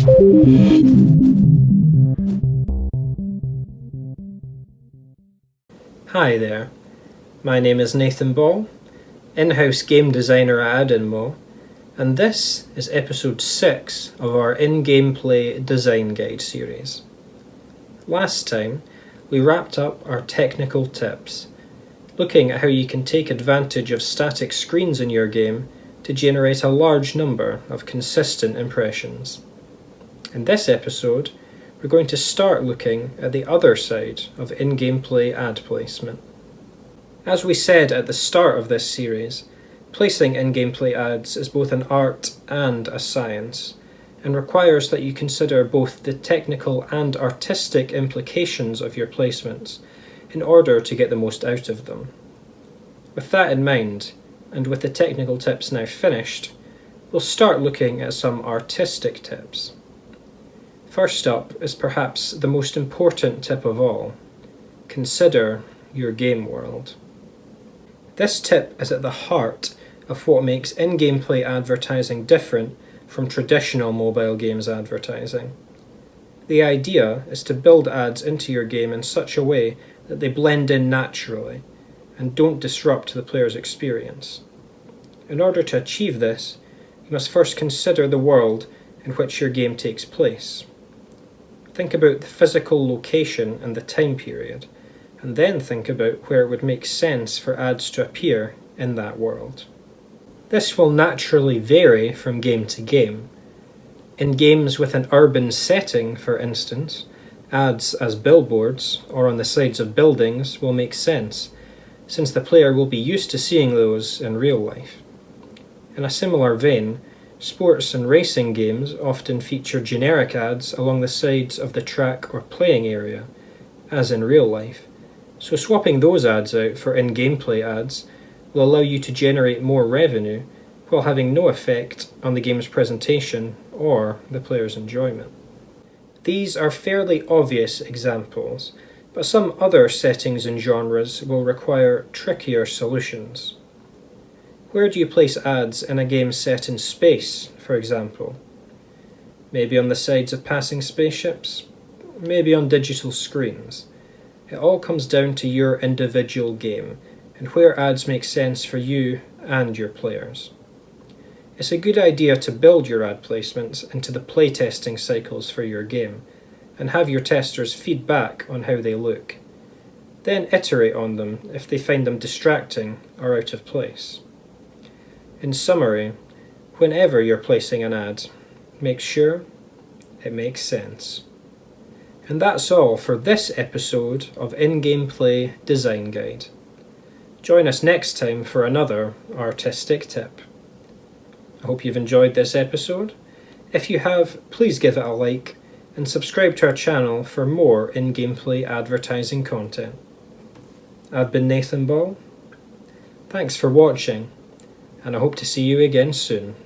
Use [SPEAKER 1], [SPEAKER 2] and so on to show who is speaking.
[SPEAKER 1] Hi there, my name is Nathan Ball, in-house game designer at AdInMo, and this is episode 6 of our InGamePlay design guide series. Last time, we wrapped up our technical tips, looking at how you can take advantage of static screens in your game to generate a large number of consistent impressions. In this episode, we're going to start looking at the other side of in-gameplay ad placement. As we said at the start of this series, placing in-gameplay ads is both an art and a science, and requires that you consider both the technical and artistic implications of your placements in order to get the most out of them. With that in mind, and with the technical tips now finished, we'll start looking at some artistic tips. First up is perhaps the most important tip of all. Consider your game world. This tip is at the heart of what makes in-gameplay advertising different from traditional mobile games advertising. The idea is to build ads into your game in such a way that they blend in naturally and don't disrupt the player's experience. In order to achieve this, you must first consider the world in which your game takes place. Think about the physical location and the time period, and then think about where it would make sense for ads to appear in that world. This will naturally vary from game to game. In games with an urban setting, for instance, ads as billboards or on the sides of buildings will make sense, since the player will be used to seeing those in real life. In a similar vein, sports and racing games often feature generic ads along the sides of the track or playing area, as in real life, so swapping those ads out for in-gameplay ads will allow you to generate more revenue while having no effect on the game's presentation or the player's enjoyment. These are fairly obvious examples, but some other settings and genres will require trickier solutions. Where do you place ads in a game set in space, for example? Maybe on the sides of passing spaceships? Maybe on digital screens? It all comes down to your individual game and where ads make sense for you and your players. It's a good idea to build your ad placements into the playtesting cycles for your game and have your testers feed back on how they look. Then iterate on them if they find them distracting or out of place. In summary, whenever you're placing an ad, make sure it makes sense. And that's all for this episode of In-Gameplay Design Guide. Join us next time for another artistic tip. I hope you've enjoyed this episode. If you have, please give it a like and subscribe to our channel for more in-gameplay advertising content. I've been Nathan Ball. Thanks for watching, and I hope to see you again soon.